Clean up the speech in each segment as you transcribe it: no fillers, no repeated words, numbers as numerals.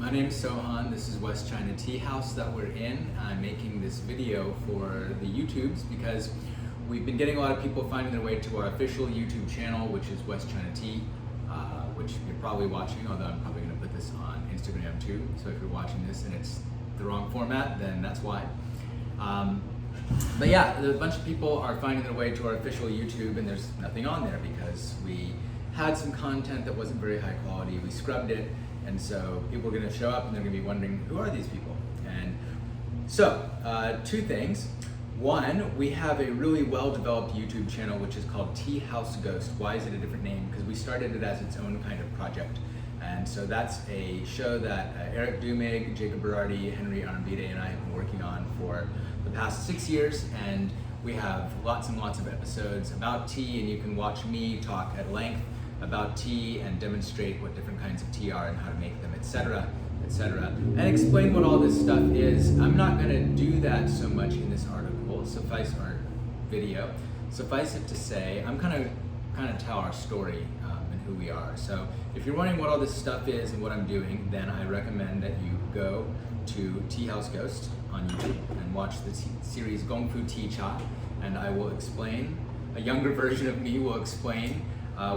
My name is Sohan. This is West China Tea House that we're in. I'm making this video for the YouTubes because we've been getting a lot of people finding their way to our official YouTube channel, which is West China Tea, which you're probably watching, although I'm probably going to put this on Instagram too. So if you're watching this and it's the wrong format, then that's why. But yeah, a bunch of people are finding their way to our official YouTube, and there's nothing on there because we had some content that wasn't very high quality. We scrubbed it, and so people are going to show up and they're going to be wondering, who are these people? And so, two things. One, we have a really well-developed YouTube channel which is called Tea House Ghost. Why is it a different name? Because we started it as its own kind of project. And so that's a show that Eric Dumig, Jacob Berardi, Henry Arambide, and I have been working on for the past 6 years. And we have lots and lots of episodes about tea, and you can watch me talk at length about tea and demonstrate what different kinds of tea are and how to make them, etc., etc., and explain what all this stuff is. I'm not going to do that so much in this article, video. Suffice it to say, I'm kind of tell our story and who we are. So if you're wondering what all this stuff is and what I'm doing, then I recommend that you go to Tea House Ghost on YouTube and watch the series Gong Fu Tea Cha, and I will explain, a younger version of me will explain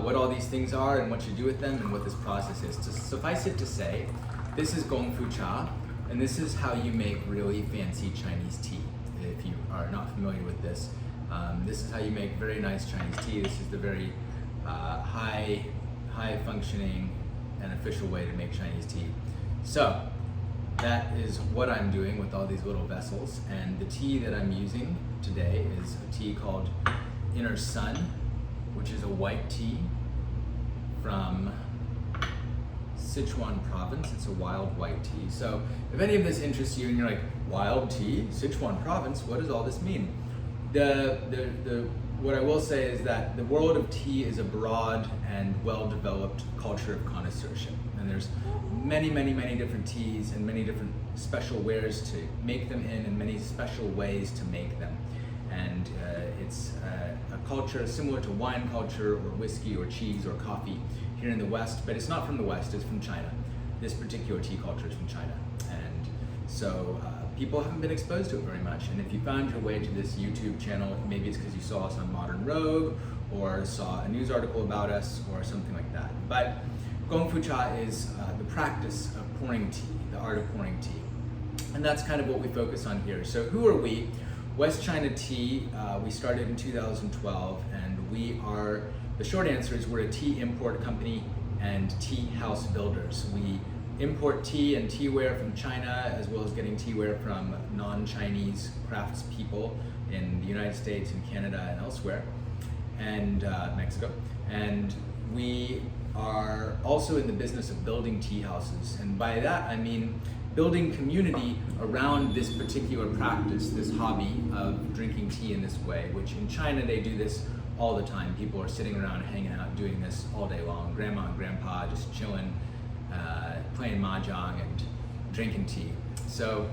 what all these things are and what you do with them and what this process is. To suffice it to say, this is Gong Fu Cha, and this is how you make really fancy Chinese tea. If you are not familiar with this, this is how you make very nice Chinese tea. This is the very high functioning and official way to make Chinese tea. So that is what I'm doing with all these little vessels, and the tea that I'm using today is a tea called Inner Sun, which is a white tea from Sichuan province. It's a wild white tea. So if any of this interests you and you're like, wild tea, Sichuan province, what does all this mean? What I will say is that the world of tea is a broad and well-developed culture of connoisseurship. And there's many different teas and many different special wares to make them in and many special ways to make them. And it's a culture similar to wine culture or whiskey or cheese or coffee here in the West, but it's not from the West, it's from China. This particular tea culture is from China. And so people haven't been exposed to it very much. And if you found your way to this YouTube channel, maybe it's because you saw us on Modern Rogue or saw a news article about us or something like that. But Gong Fu Cha is the practice of pouring tea, the art of pouring tea. And that's kind of what we focus on here. So who are we? West China Tea, we started in 2012, and we are, the short answer is we're a tea import company and tea house builders. We import tea and teaware from China, as well as getting teaware from non-Chinese craftspeople in the United States and Canada and elsewhere, and Mexico. And we are also in the business of building tea houses. And by that, I mean building community around this particular practice, this hobby of drinking tea in this way, which in China they do this all the time. People are sitting around hanging out doing this all day long. Grandma and grandpa just chilling, playing mahjong and drinking tea. So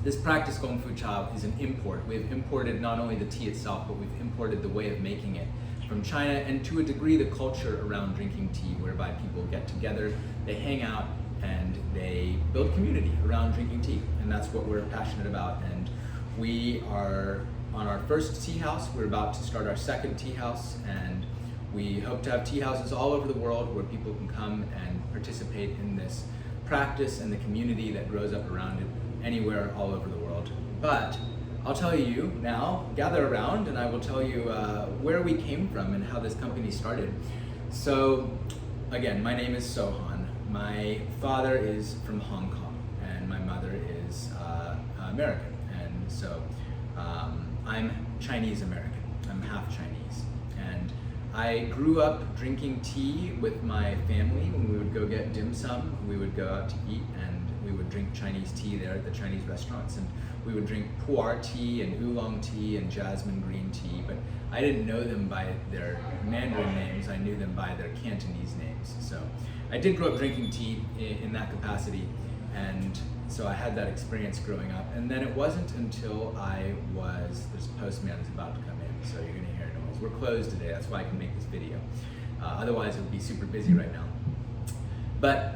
this practice, Gong Fu Cha, is an import. We've imported not only the tea itself, but we've imported the way of making it from China, and to a degree the culture around drinking tea, whereby people get together, they hang out, and they build community around drinking tea. And that's what we're passionate about. And we are on our first tea house. We're about to start our second tea house, and we hope to have tea houses all over the world where people can come and participate in this practice and the community that grows up around it anywhere all over the world. But I'll tell you now, gather around, and I will tell you where we came from and how this company started. So again, my name is Sohan. My father is from Hong Kong, and my mother is American, and so I'm Chinese American. I'm half Chinese, and I grew up drinking tea with my family. When we would go get dim sum, we would go out to eat, and we would drink Chinese tea there at the Chinese restaurants, and we would drink pu'er tea and oolong tea and jasmine green tea, but I didn't know them by their Mandarin names. I knew them by their Cantonese names. So I did grow up drinking tea in that capacity, and so I had that experience growing up. And then it wasn't until this postman is about to come in, so you're gonna hear noise. We're closed today, that's why I can make this video. Otherwise it would be super busy right now. But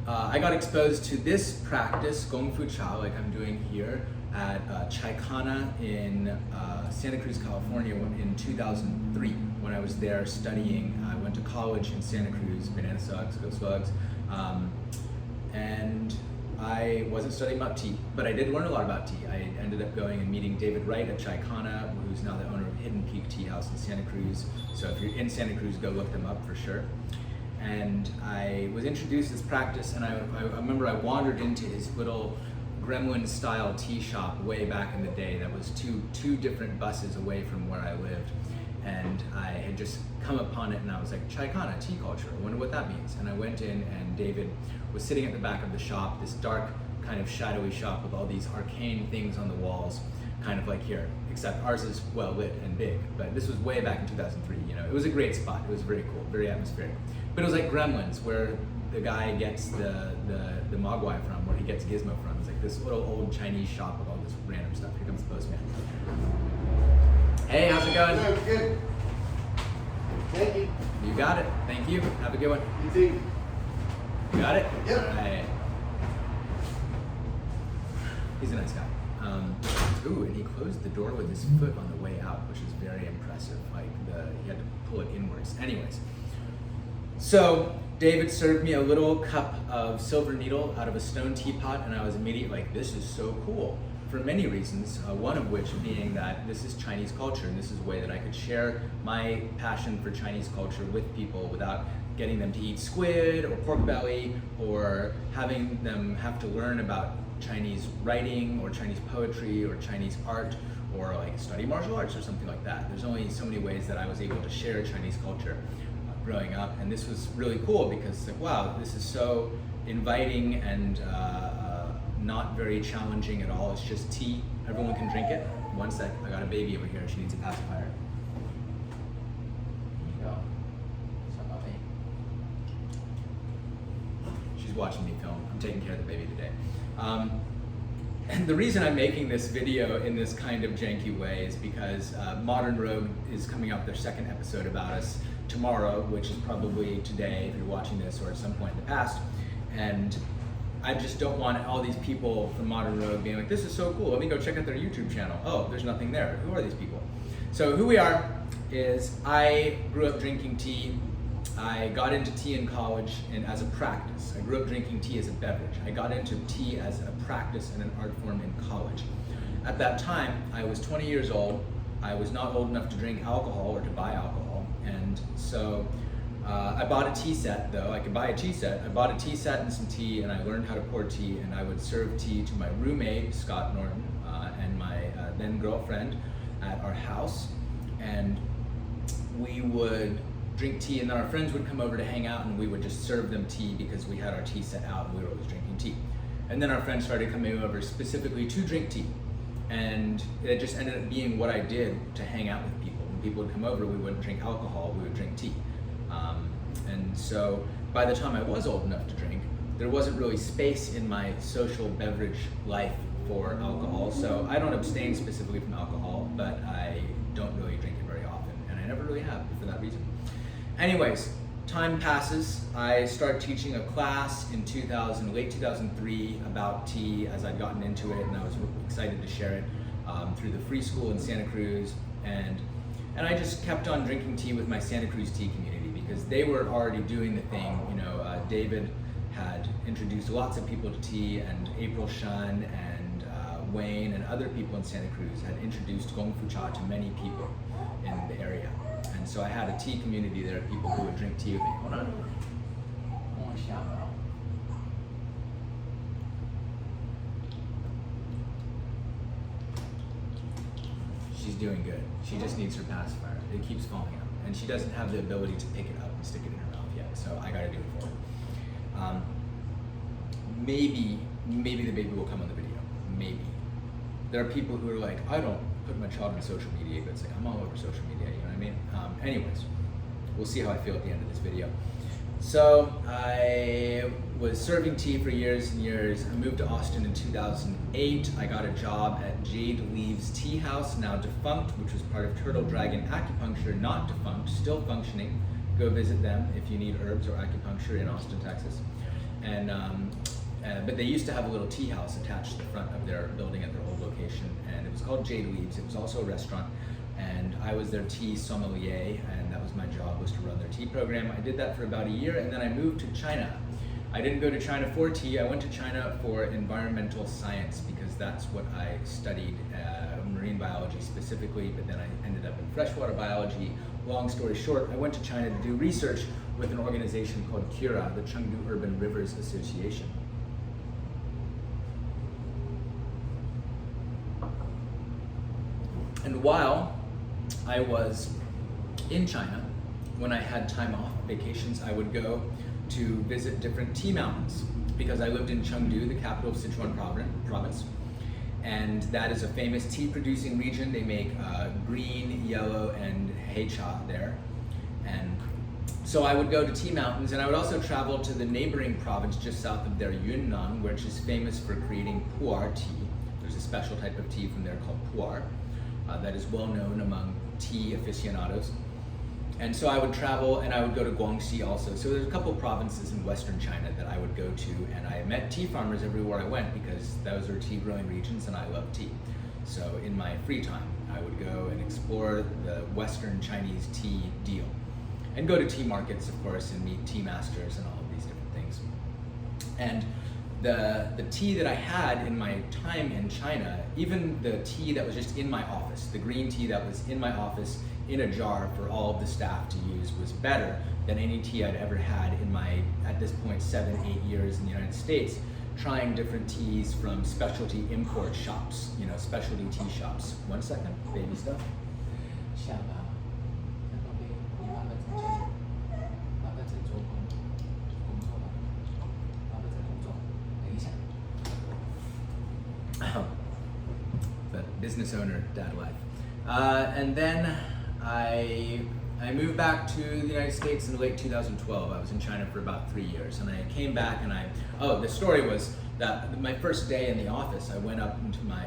I got exposed to this practice, Gong Fu Cha, like I'm doing here at Chaikana in Santa Cruz, California in 2003 when I was there studying. I went to college in Santa Cruz, banana sucks, go slugs. And I wasn't studying about tea, but I did learn a lot about tea. I ended up going and meeting David Wright at Chaikana, who's now the owner of Hidden Peak Tea House in Santa Cruz. So if you're in Santa Cruz, go look them up for sure. And I was introduced to this practice, and I remember I wandered into his little Gremlin-style tea shop way back in the day that was two different buses away from where I lived. And I had just come upon it, and I was like, Chaikana, tea culture, I wonder what that means. And I went in, and David was sitting at the back of the shop, this dark, kind of shadowy shop with all these arcane things on the walls, kind of like here, except ours is well lit and big. But this was way back in 2003, you know. It was a great spot, it was very cool, very atmospheric. But it was like Gremlins, where the guy gets the mogwai from, where he gets Gizmo from. It's like this little old Chinese shop with all this random stuff. Here comes the postman. Hey, how's it going? No, good. Thank you. You got it. Thank you. Have a good one. You too. You got it? Yep. All right. He's a nice guy. Ooh, and he closed the door with his foot on the way out, which is very impressive. Like he had to pull it inwards. Anyways, so David served me a little cup of silver needle out of a stone teapot, and I was immediately like, this is so cool. For many reasons, one of which being that this is Chinese culture, and this is a way that I could share my passion for Chinese culture with people without getting them to eat squid or pork belly, or having them have to learn about Chinese writing or Chinese poetry or Chinese art, or like study martial arts or something like that. There's only so many ways that I was able to share Chinese culture growing up, and this was really cool because it's like, wow, this is so inviting and not very challenging at all. It's just tea. Everyone can drink it. One sec, I got a baby over here. She needs a pacifier. Here you go. Something about me. She's watching me film. I'm taking care of the baby today. And the reason I'm making this video in this kind of janky way is because Modern Rogue is coming out with their second episode about us tomorrow, which is probably today if you're watching this, or at some point in the past. And I just don't want all these people from Modern Rogue being like, this is so cool, let me go check out their YouTube channel. Oh, there's nothing there. Who are these people? So who we are is I grew up drinking tea. I got into tea in college and as a practice. I grew up drinking tea as a beverage. I got into tea as a practice and an art form in college. At that time, I was 20 years old. I was not old enough to drink alcohol or to buy alcohol. And so I bought a tea set, though. I could buy a tea set. I bought a tea set and some tea, and I learned how to pour tea, and I would serve tea to my roommate, Scott Norton, and my then girlfriend at our house. And we would drink tea, and then our friends would come over to hang out, and we would just serve them tea because we had our tea set out and we were always drinking tea. And then our friends started coming over specifically to drink tea. And it just ended up being what I did to hang out with people. When people would come over, we wouldn't drink alcohol, we would drink tea. And so by the time I was old enough to drink, there wasn't really space in my social beverage life for alcohol. So I don't abstain specifically from alcohol, but I don't really drink it very often. And I never really have for that reason. Anyways, time passes. I start teaching a class in late 2003 about tea as I'd gotten into it, and I was excited to share it through the free school in Santa Cruz. And I just kept on drinking tea with my Santa Cruz tea community because they were already doing the thing. You know, David had introduced lots of people to tea, and April Shun and Wayne and other people in Santa Cruz had introduced Gong Fu Cha to many people in the area. And so I had a tea community there, people who would drink tea with me. Hold on. She's doing good. She just needs her pacifier. It keeps falling out. And she doesn't have the ability to pick it up and stick it in her mouth yet, so I gotta do it for her. Maybe the baby will come on the video. Maybe. There are people who are like, I don't put my child on social media, but it's like, I'm all over social media, you know what I mean? Anyways, we'll see how I feel at the end of this video. So I was serving tea for years and years. I moved to Austin in 2008. I got a job at Jade Leaves Tea House, now defunct, which was part of Turtle Dragon Acupuncture, not defunct, still functioning. Go visit them if you need herbs or acupuncture in Austin, Texas. But they used to have a little tea house attached to the front of their building at their old location, and it was called Jade Leaves. It was also a restaurant, and I was their tea sommelier, and that was my job, was to run their tea program. I did that for about a year, and then I moved to China. I didn't go to China for tea. I went to China for environmental science because that's what I studied, marine biology specifically, but then I ended up in freshwater biology. Long story short, I went to China to do research with an organization called CURA, the Chengdu Urban Rivers Association. And while I was in China, when I had time off, vacations, I would go to visit different tea mountains because I lived in Chengdu, the capital of Sichuan province, and that is a famous tea producing region. They make green, yellow, and heicha there. And so I would go to tea mountains, and I would also travel to the neighboring province just south of there, Yunnan, which is famous for creating pu'er tea. There's a special type of tea from there called pu'er that is well known among tea aficionados. And so I would travel, and I would go to Guangxi also. So there's a couple of provinces in Western China that I would go to, and I met tea farmers everywhere I went because those are tea growing regions and I love tea. So in my free time, I would go and explore the Western Chinese tea deal and go to tea markets, of course, and meet tea masters and all of these different things. And the tea that I had in my time in China, even the tea that was just in my office, the green tea that was in my office in a jar for all of the staff to use, was better than any tea I'd ever had in my, at this point, 7-8 years in the United States, trying different teas from specialty import shops, specialty tea shops. 1 second, baby stuff. 下巴那宝贝，你爸爸在这里，爸爸在做工作吧？爸爸在工作，等一下。The business owner, dad life. And then I moved back to the United States in late 2012. I was in China for about 3 years, and I came back, and the story was that my first day in the office, I went up into my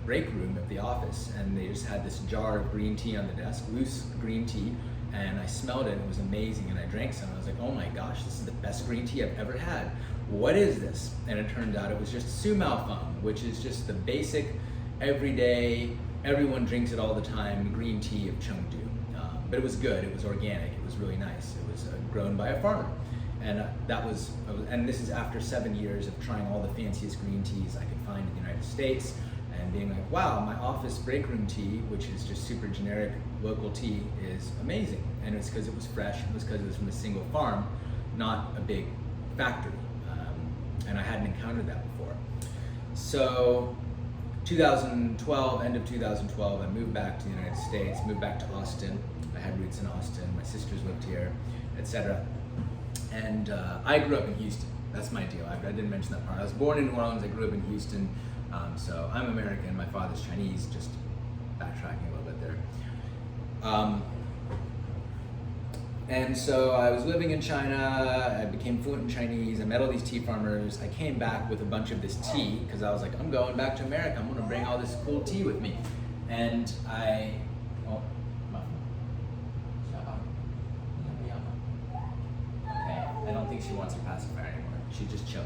break room of the office, and they just had this jar of green tea on the desk, loose green tea, and I smelled it, and it was amazing, and I drank some, and I was like, oh my gosh, this is the best green tea I've ever had. What is this? And it turned out it was just Su Mao Feng, which is just the basic, everyday, everyone drinks it all the time, green tea of Chengdu. But it was good, it was organic, it was really nice. It was grown by a farmer. And and this is after 7 years of trying all the fanciest green teas I could find in the United States, and being like, wow, my office break room tea, which is just super generic local tea, is amazing. And it's because it was fresh, it was because it was from a single farm, not a big factory. And I hadn't encountered that before. So 2012, end of 2012, I moved back to the United States, moved back to Austin. I had roots in Austin, my sisters lived here, etc. And I grew up in Houston. That's my deal. I didn't mention that part. I was born in New Orleans, I grew up in Houston. So I'm American, my father's Chinese, just backtracking a little bit there. And so I was living in China, I became fluent in Chinese, I met all these tea farmers. I came back with a bunch of this tea because I was like, I'm going back to America, I'm gonna bring all this cool tea with me. And I don't think she wants her pacifier anymore, she's just chilling.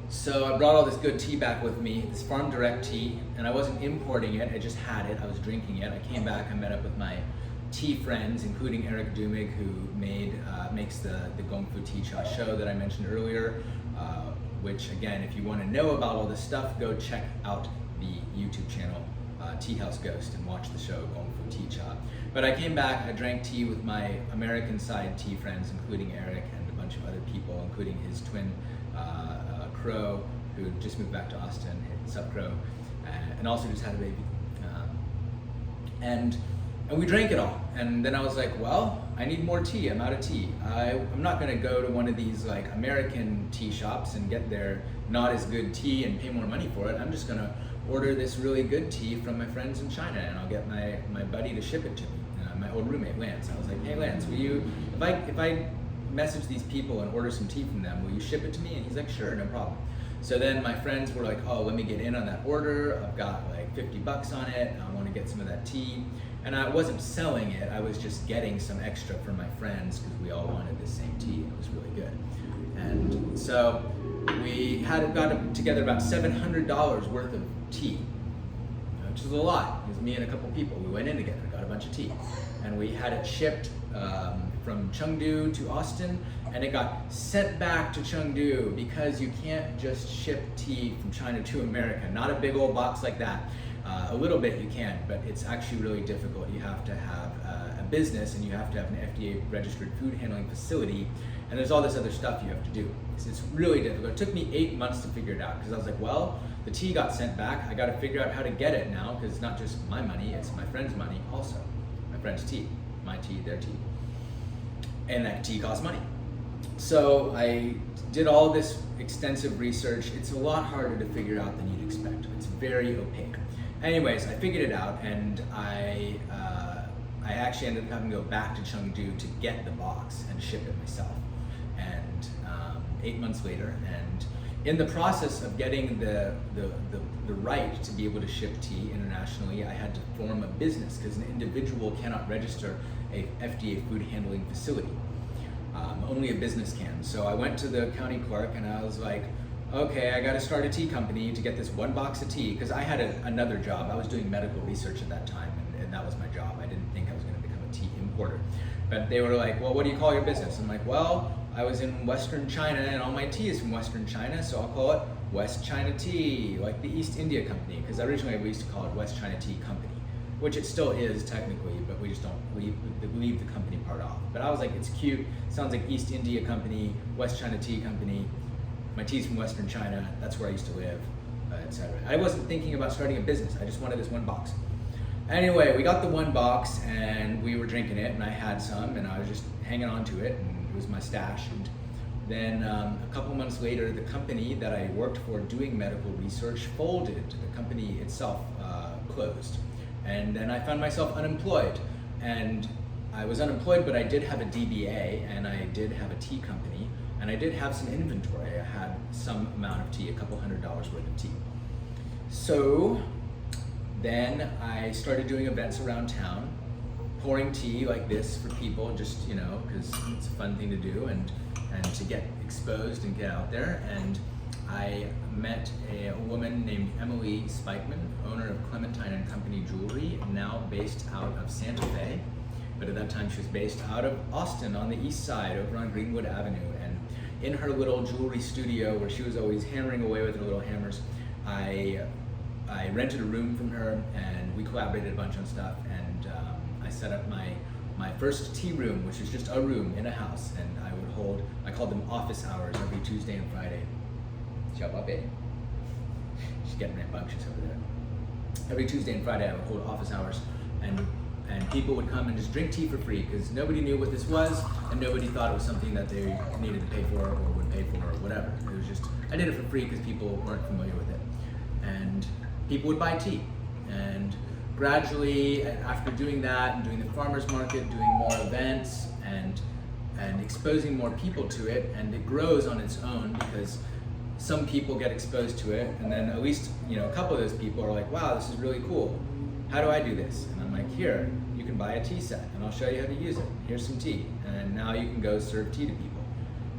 So I brought all this good tea back with me, this farm direct tea, and I wasn't importing it, I just had it, I was drinking it. I came back, I met up with my tea friends, including Eric Dumig, who makes the Gong Fu Tea Cha show that I mentioned earlier, which again, if you want to know about all this stuff, go check out the YouTube channel, Tea House Ghost, and watch the show Gong Fu Tea Cha. But I came back, I drank tea with my American side tea friends, including Eric and a bunch of other people, including his twin Crow, who just moved back to Austin, Sup Crow, and also just had a baby. And we drank it all. And then I was like, well, I need more tea, I'm out of tea. I'm not gonna go to one of these like American tea shops and get their not as good tea and pay more money for it. I'm just gonna order this really good tea from my friends in China, and I'll get my buddy to ship it to me. My old roommate, Lance. I was like, hey Lance, will you, if I message these people and order some tea from them, will you ship it to me? And he's like, sure, no problem. So then my friends were like, oh, let me get in on that order. I've got like $50 on it. I want to get some of that tea. And I wasn't selling it, I was just getting some extra for my friends because we all wanted the same tea. It was really good. And so we got together about $700 worth of tea, which is a lot. It was me and a couple people. We went in together, got a bunch of tea. And we had it shipped from Chengdu to Austin, and it got sent back to Chengdu because you can't just ship tea from China to America. Not a big old box like that. A little bit you can, but it's actually really difficult. You have to have a business, and you have to have an FDA registered food handling facility, and there's all this other stuff you have to do. It's really difficult. It took me 8 months to figure it out because I was like, well, the tea got sent back. I got to figure out how to get it now because it's not just my money, it's my friend's money also. My friend's tea, my tea, their tea. And that tea costs money. So I did all this extensive research. It's a lot harder to figure out than you'd expect. It's very opaque. Anyways, I figured it out, and I actually ended up having to go back to Chengdu to get the box and ship it myself. And 8 months later, and in the process of getting the right to be able to ship tea internationally, I had to form a business because an individual cannot register a FDA food handling facility. Only a business can. So I went to the county clerk and I was like, okay, I got to start a tea company to get this one box of tea, because I had another job. I was doing medical research at that time, and that was my job. I didn't think I was going to become a tea importer. But they were like, well, what do you call your business? I'm like, well, I was in Western China, and all my tea is from Western China, so I'll call it West China Tea, like the East India Company, because originally we used to call it West China Tea Company, which it still is technically, but we just don't leave the company part off. But I was like, it's cute, sounds like East India Company, West China Tea Company. My tea's from Western China, that's where I used to live, etc. I wasn't thinking about starting a business, I just wanted this one box. Anyway, we got the one box and we were drinking it, and I had some, and I was just hanging on to it, and it was my stash. And then a couple months later, the company that I worked for doing medical research folded. The company itself closed. And then I found myself unemployed. And I was unemployed, but I did have a DBA, and I did have a tea company, and I did have some inventory. I had some amount of tea, a couple $100 worth of tea. So then I started doing events around town, pouring tea like this for people, just, you know, because it's a fun thing to do, and to get exposed and get out there. And I met a woman named Emily Spikeman, owner of Clementine and Company Jewelry, now based out of Santa Fe. But at that time she was based out of Austin on the east side, over on Greenwood Avenue. And in her little jewelry studio, where she was always hammering away with her little hammers, I rented a room from her, and we collaborated a bunch on stuff. And I set up my first tea room, which is just a room in a house, and I called them office hours every Tuesday and Friday. She's getting rambunctious over there. Every Tuesday and Friday I would hold office hours, and people would come and just drink tea for free, because nobody knew what this was, and nobody thought it was something that they needed to pay for or would pay for or whatever. It was just, I did it for free because people weren't familiar with it. And people would buy tea. And gradually, after doing that and doing the farmer's market, doing more events and exposing more people to it, and it grows on its own because some people get exposed to it, and then at least, you know, a couple of those people are like, wow, this is really cool. How do I do this? And I'm like, here, you can buy a tea set, and I'll show you how to use it. Here's some tea, and now you can go serve tea to people.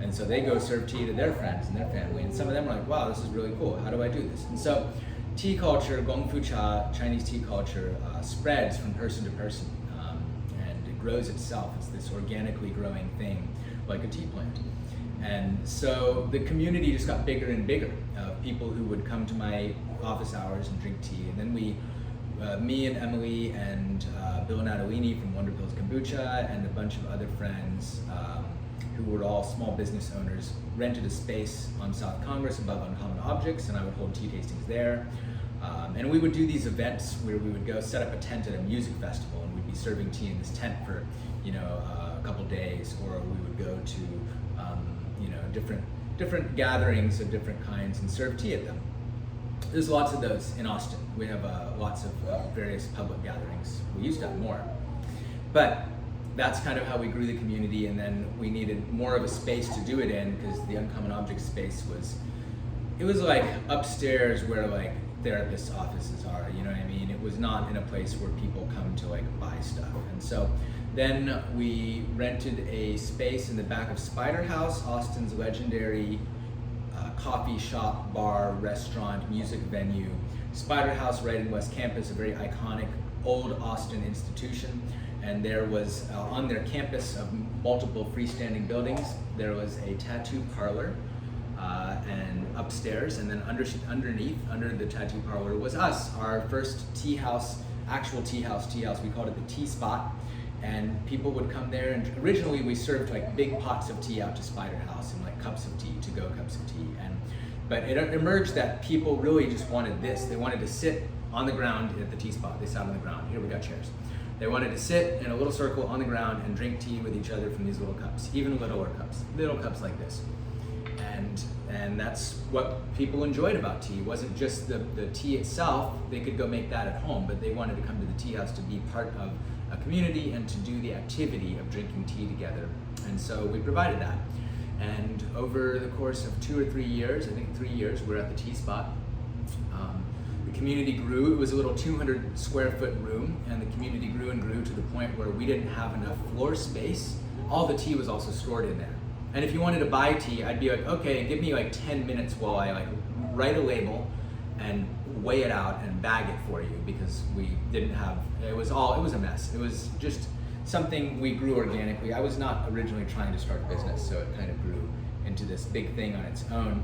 And so they go serve tea to their friends and their family, and some of them are like, wow, this is really cool. How do I do this? And so tea culture, Gongfu Cha, Chinese tea culture, spreads from person to person, and it grows itself. It's this organically growing thing, like a tea plant. And so the community just got bigger and bigger of people who would come to my office hours and drink tea. And then me and Emily and Bill Natalini from Wonder Pills Kombucha and a bunch of other friends who were all small business owners rented a space on South Congress above Uncommon Objects, and I would hold tea tastings there. And we would do these events where we would go set up a tent at a music festival, and we'd be serving tea in this tent for, you know, a couple days, or we would go to you know, different gatherings of different kinds and serve tea at them. There's lots of those in Austin. We have lots of various public gatherings. We used to have more. But that's kind of how we grew the community, and then we needed more of a space to do it in, because the Uncommon Object space was like upstairs where like therapists' offices are, you know what I mean? It was not in a place where people come to like buy stuff. And so then we rented a space in the back of Spider House, Austin's legendary coffee shop, bar, restaurant, music venue. Spider House right in West Campus, a very iconic old Austin institution. And there was, on their campus of multiple freestanding buildings, there was a tattoo parlor and upstairs, and then underneath, under the tattoo parlor was us, our first tea house, actual tea house. We called it the Tea Spot. And people would come there, and originally we served like big pots of tea out to Spider House and like cups of tea, to-go cups of tea. But it emerged that people really just wanted this. They wanted to sit on the ground at the Tea Spot. They sat on the ground. Here we got chairs. They wanted to sit in a little circle on the ground and drink tea with each other from these little cups, even little cups like this. And that's what people enjoyed about tea. It wasn't just the tea itself. They could go make that at home, but they wanted to come to the tea house to be part of a community and to do the activity of drinking tea together. And so we provided that. And over the course of 2 or 3 years, I think 3 years, we're at the Tea Spot. The community grew. It was a little 200 square foot room, and the community grew and grew to the point where we didn't have enough floor space. All the tea was also stored in there. And if you wanted to buy tea, I'd be like, okay, give me like 10 minutes while I like write a label and weigh it out and bag it for you, because we didn't have, it was a mess. It was just something we grew organically. I was not originally trying to start a business, so it kind of grew into this big thing on its own.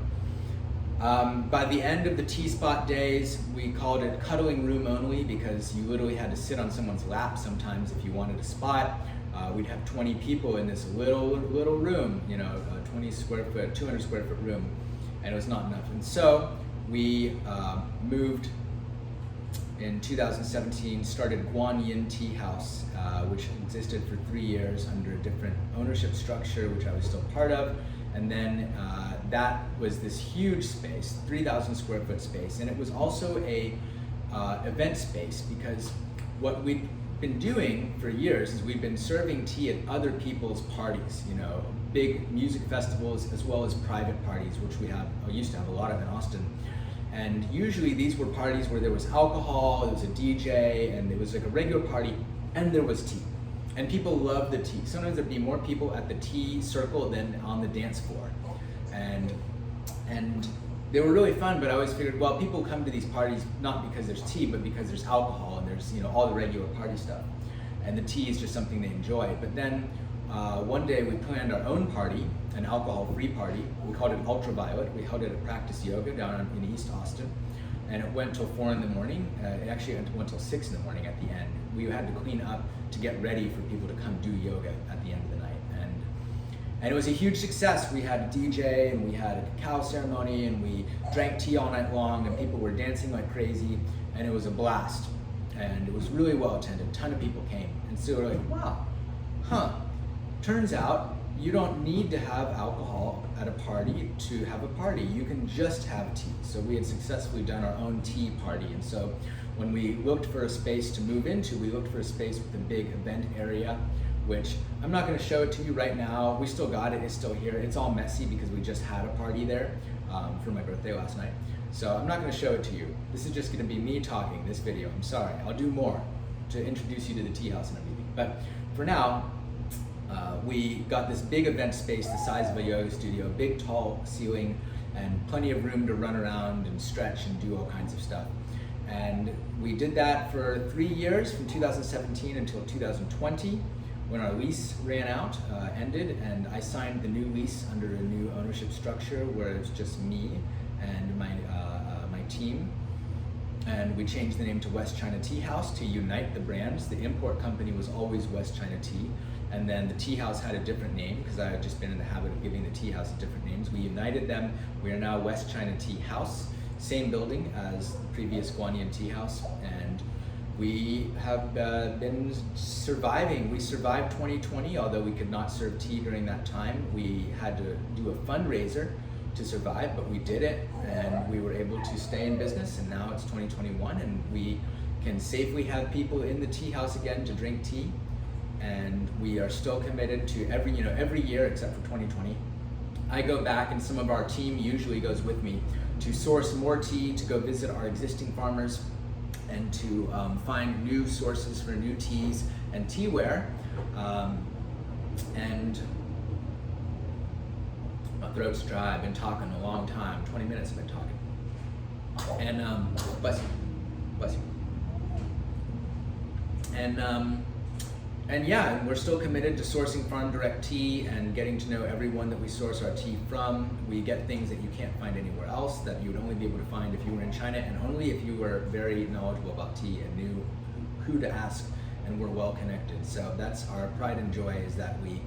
By the end of the Tea Spot days, we called it cuddling room only, because you literally had to sit on someone's lap sometimes if you wanted a spot. We'd have 20 people in this little room, 20 square foot, 200 square foot room, and it was not enough. And so we moved in 2017, started Guan Yin Tea House, which existed for 3 years under a different ownership structure, which I was still part of. And then that was this huge space, 3,000 square foot space. And it was also a event space, because what we'd been doing for years is we've been serving tea at other people's parties, big music festivals as well as private parties, which we used to have a lot of in Austin. And usually these were parties where there was alcohol, there was a DJ, and it was like a regular party, and there was tea. And people loved the tea. Sometimes there'd be more people at the tea circle than on the dance floor. And they were really fun, but I always figured, well, people come to these parties not because there's tea, but because there's alcohol and there's all the regular party stuff. And the tea is just something they enjoy. But then one day we planned our own party, an alcohol-free party. We called it Ultraviolet. We held it at Practice Yoga down in East Austin. And it went till 4 in the morning. It actually went till 6 in the morning at the end. We had to clean up to get ready for people to come do yoga at the end of the night. And it was a huge success. We had a DJ, and we had a cacao ceremony, and we drank tea all night long, and people were dancing like crazy, and it was a blast. And it was really well attended. A ton of people came. And so we're like, wow, turns out you don't need to have alcohol at a party to have a party. You can just have tea. So we had successfully done our own tea party. And so when we looked for a space to move into, we looked for a space with a big event area, which I'm not going to show it to you right now. We still got it. It's still here. It's all messy because we just had a party there for my birthday last night. So I'm not going to show it to you. This is just going to be me talking, this video. I'm sorry. I'll do more to introduce you to the tea house and everything. But for now, we got this big event space the size of a yoga studio, big tall ceiling, and plenty of room to run around and stretch and do all kinds of stuff. And we did that for 3 years, from 2017 until 2020. When our lease ran out, ended, and I signed the new lease under a new ownership structure where it was just me and my team. And we changed the name to West China Tea House to unite the brands. The import company was always West China Tea, and then the tea house had a different name because I had just been in the habit of giving the tea house different names. We united them. We are now West China Tea House, same building as the previous Guan Yin Tea House, and we have been surviving. We survived 2020, although we could not serve tea during that time. We had to do a fundraiser to survive, but we did it, and we were able to stay in business, and now it's 2021, and we can safely have people in the tea house again to drink tea, and we are still committed to every year except for 2020, I go back, and some of our team usually goes with me to source more tea, to go visit our existing farmers, and to find new sources for new teas and teaware. And my throat's dry. I've been talking a long time. 20 minutes I've been talking. And bless you, bless you. And yeah, and we're still committed to sourcing farm direct tea and getting to know everyone that we source our tea from. We get things that you can't find anywhere else, that you would only be able to find if you were in China, and only if you were very knowledgeable about tea and knew who to ask and were well connected. So that's our pride and joy, is that we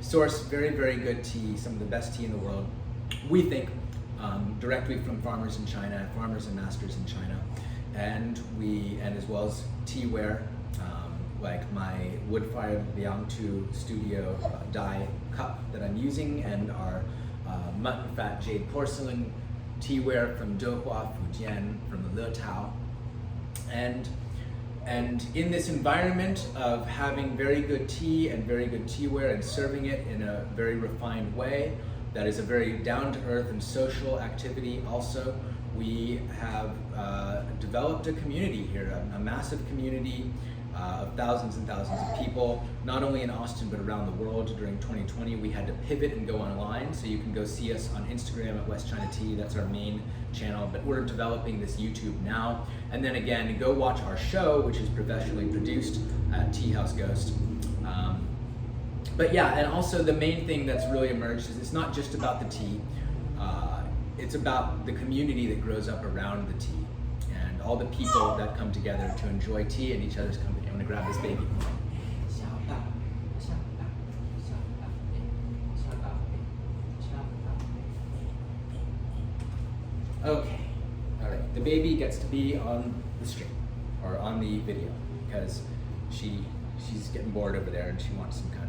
source very, very good tea, some of the best tea in the world, we think, directly from farmers in China, farmers and masters in China, and as well as teaware, like my wood-fired Liangtu Studio dye cup that I'm using, and our mutton fat jade porcelain teaware from Dehua, Fujian, from the Le Tao. And in this environment of having very good tea and very good teaware and serving it in a very refined way, that is a very down-to-earth and social activity also, we have developed a community here, a massive community of thousands and thousands of people, not only in Austin but around the world. During 2020 we had to pivot and go online, so you can go see us on Instagram at West China Tea. That's our main channel, but we're developing this YouTube now. And then again, go watch our show, which is professionally produced at Tea House Ghost. But yeah, and also the main thing that's really emerged is it's not just about the tea, it's about the community that grows up around the tea, and all the people that come together to enjoy tea and each other's company. I'm gonna grab this baby. Okay, all right. The baby gets to be on the stream or on the video because she's getting bored over there and she wants some kind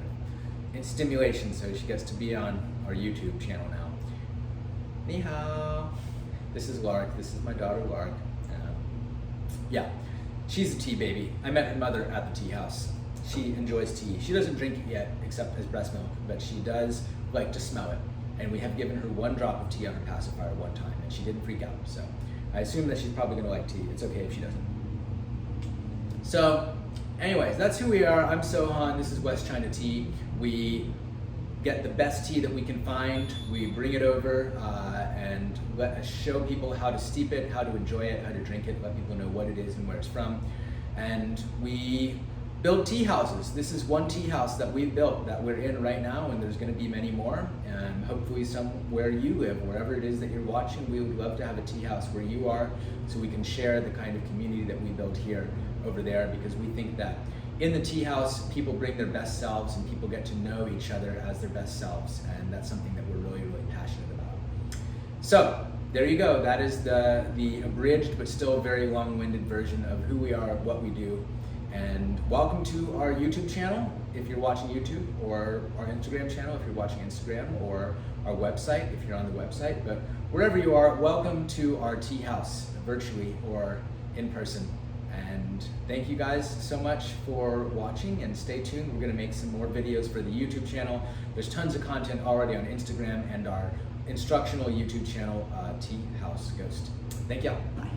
of stimulation, so she gets to be on our YouTube channel now. Ni hao. This is Lark. This is my daughter Lark. Yeah, she's a tea baby. I met her mother at the tea house. She enjoys tea. She doesn't drink it yet, except as breast milk, but she does like to smell it. And we have given her 1 drop of tea on her pacifier one time, and she didn't freak out. So I assume that she's probably gonna like tea. It's okay if she doesn't. So anyways, that's who we are. I'm Sohan. This is West China Tea. We get the best tea that we can find. We bring it over and show people how to steep it, how to enjoy it, how to drink it, let people know what it is and where it's from. And we build tea houses. This is one tea house that we've built that we're in right now, and there's going to be many more. And hopefully somewhere you live, wherever it is that you're watching, we would love to have a tea house where you are, so we can share the kind of community that we built here over there, because we think that in the tea house, people bring their best selves and people get to know each other as their best selves, and that's something that we're really, really passionate about. So there you go. That is the abridged but still very long-winded version of who we are, what we do. And welcome to our YouTube channel if you're watching YouTube, or our Instagram channel if you're watching Instagram, or our website if you're on the website. But wherever you are, welcome to our tea house, virtually or in person. And thank you guys so much for watching, and stay tuned. We're going to make some more videos for the YouTube channel. There's tons of content already on Instagram and our instructional YouTube channel, Tea House Ghost. Thank y'all. Bye.